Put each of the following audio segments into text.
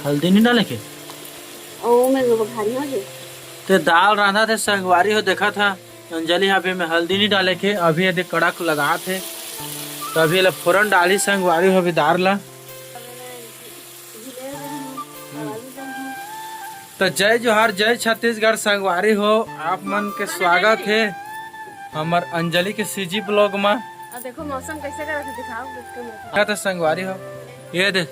हल्दी नहीं डाले के? ओ मैं भारी हो गई। तो दाल रांधा थे संगवारी हो, देखा था अंजलि अभी में हल्दी नहीं डाले के, अभी यदि कड़क लगा थे तो अभी ला फोरन डाली संगवारी हो अभी दार ला। तो जय जोहार, जय छत्तीसगढ़ संगवारी हो, आप मन के स्वागत है हमार अंजलि के सीजी ब्लॉग में। देखो मौसम कैसे कर दिखाओ क्या था संगवारी हो, ये दे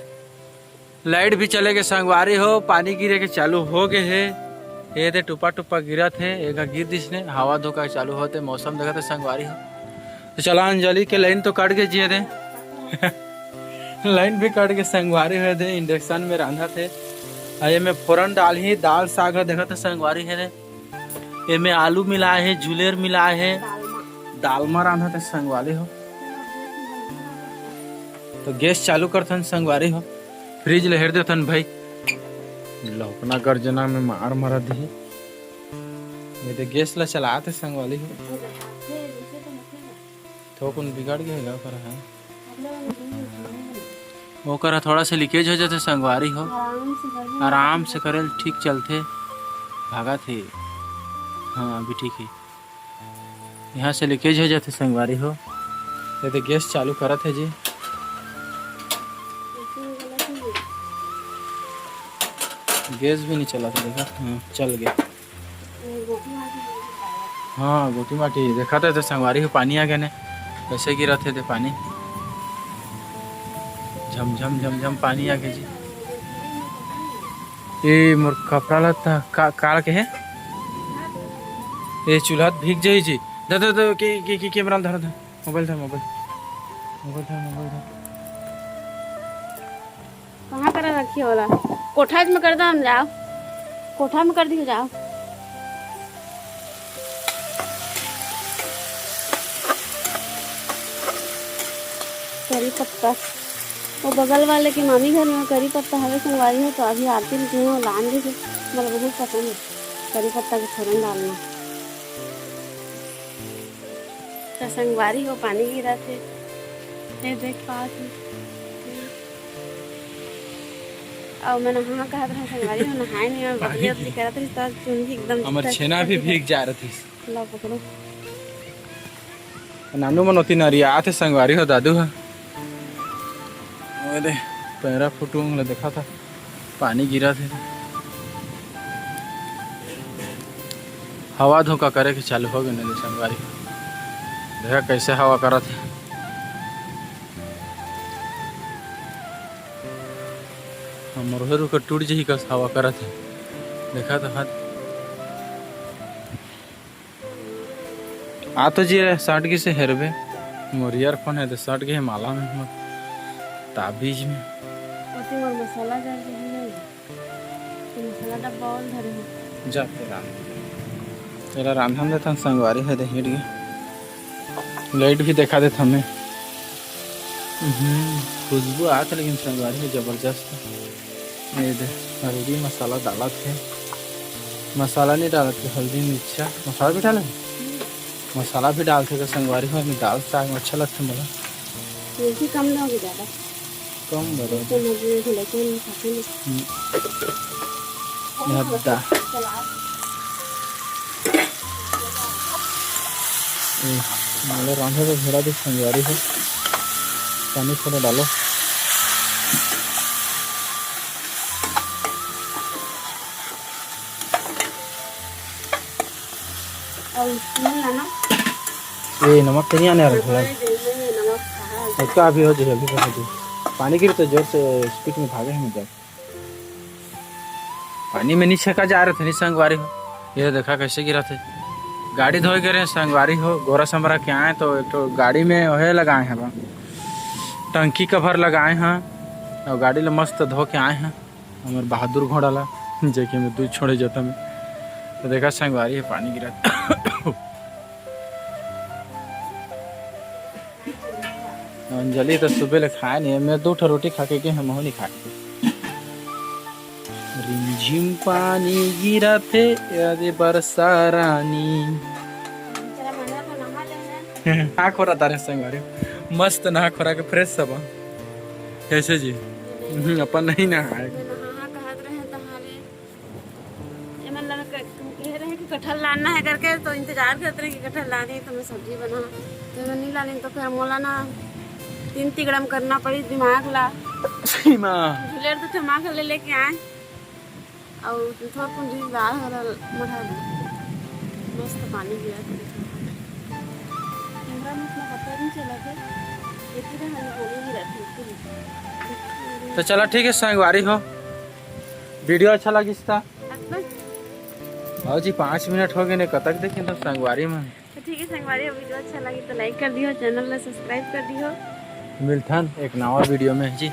लाइट भी चले गए संगवारी हो, पानी गिरे के चालू हो गए है, ये दे टुपा टुपा गिरा थे, एक गिर दिसने हवा धोखा चालू होते, मौसम देखा था संगवारी हो। तो चला अंजलि के लाइन तो काट के जिए दे लाइन भी काट के संगवारी हुए थे, इंडक्शन में रांधा थे। ये में फोरन डाल ही दाल साग देखा था संगवारी है, ये में आलू मिलाए है, जुलेर मिलाए है, दालमा रांधा थे संगवारी हो। तो गैस चालू करथन संगवारी हो, फ्रिज ले हेर देथन भाई, लौकना गर्जना में मार मारा दी। ये तो गैस ला चलाते संगवारी हो, थोकुन बिगड़ गया कर है वो करा, थोड़ा सा लीकेज हो जाते संगवारी हो, आराम से करे ठीक चलते भागा थे। हाँ अभी ठीक है, यहाँ से लीकेज हो जाते संगवारी हो। ये तो गैस चालू करा थे जी, गैस भी नहीं चला था देखा। हाँ चल गया, हाँ गोटी माटी देखा था तो संगवारी हो, पानी आ गया ने कैसे गिरा थे पानी, झमझम झमझम पानी आ गया जी। ये मोर कपड़ा लता काल के है, ये चूल्हा भीग जाई जी। दादा तो के कैमरा धर धर, मोबाइल धर, मोबाइल मोबाइल धर, मोबाइल धर। कहाँ कर रखी होला, कोठा में कर दो, जाओ कोठा में कर दियो जाओ। करी पत्ता वो बगल वाले की मामी घर में करी पत्ता हवे संगवारी है, तो अभी आरती में लान दी थे, मतलब बहुत पसंद है करी पत्ता के फोरन डालना। तो संगवारी हो पानी गिरा थे, नहीं देख पा थे और मैं नहा कहा था संगवारी हो, नहाए नहीं और बदली बदली करा था, तो चुनगी एकदम हमर छेना भी भीग जा रही थी। लो पकड़ो, नानू मनोती नरिया थे संगवारी हो, दादू है अरे पैरा फुटूंग देखा था पानी गिरा थे। हवा धोखा करे के चालू हो गए ना संगवारी, देखा कैसे हवा करा थे। हमर रुक टूट जी का हवा करा थे, देखा था हाथ आ तो जी साठ की से हेरबे, मोर ईयरफोन है तो साठ के माला में ताबीज में और मसाला डाल के नहीं, तो मसाला डब्बा और धरे हो जा तेरा रांधन देता संगवारी है, हिट गया लाइट भी देखा देता हमें, खुशबू आते लेकिन संगवारी है जबरदस्त। ये दे हल्दी मसाला डाला थे, मसाला नहीं डाला थे, हल्दी मिर्चा मसाला भी डाले, मसाला भी डालते थे संगवारी हो। हमें दाल साग में अच्छा लगता है, मिर्ची कम दोगे ज़्यादा कम बरो तो मुझे लेकिन मतलब रांधे तो घेरा भी संगवारी हो, पानी थोड़ा डालो। ये नमक तो नहीं आने वाला, उसका अभी हो जाए, अभी हो जाए। पानी गिर तो जोर से स्पीड में भागे हैं, जब पानी में नहीं छका जा रहे थे नहीं संगवारी हो। ये देखा कैसे गिरा थे, गाड़ी धोए गए संगवारी हो, गोरा समरा के आए तो एक तो गाड़ी में वह लगाए हैं, टंकी कवर लगाए हैं और गाड़ी ला मस्त धो के आए हैं। हमारे बहादुर घोड़ा ला जेके में दूध छोड़े जाता में, तो देखा संगवारी है पानी गिरा। अंजलि तो सुबह ले खाया नहीं, मैं 2 रोटी खा के गए, हम नहीं खाए। रिमझिम पानी गिरा थे यादे बरसा रानी हाँ खोरा तारे संगवारी मस्त नहा खोरा के फ्रेश सब कैसे जी अपन नहीं नहाए। कटहल लाना है करके तो इंतजार करते रहे कि कटहल लाने तो मैं सब्जी बना तो मैं नहीं लानी तो फिर मोला ना 3 तिगड़म करना पड़ी दिमाग ला सीमा झुलेर तो दिमाग ले लेके आए और थोड़ा पूंजी दाल हरा मठा दे मस्त पानी गिरा कैमरा में इतना पता नहीं चला कि इतने हमें पानी गिरा था। तो चलो ठीक है संगवारी हो, वीडियो अच्छा लगी था जी 5 मिनट हो गए ने कतक देखें तो संगवारी में। तो ठीक है संगवारी, वीडियो अच्छा लगी तो लाइक कर दियो, चैनल में सब्सक्राइब कर दियो। मिलथन एक नवा वीडियो में जी।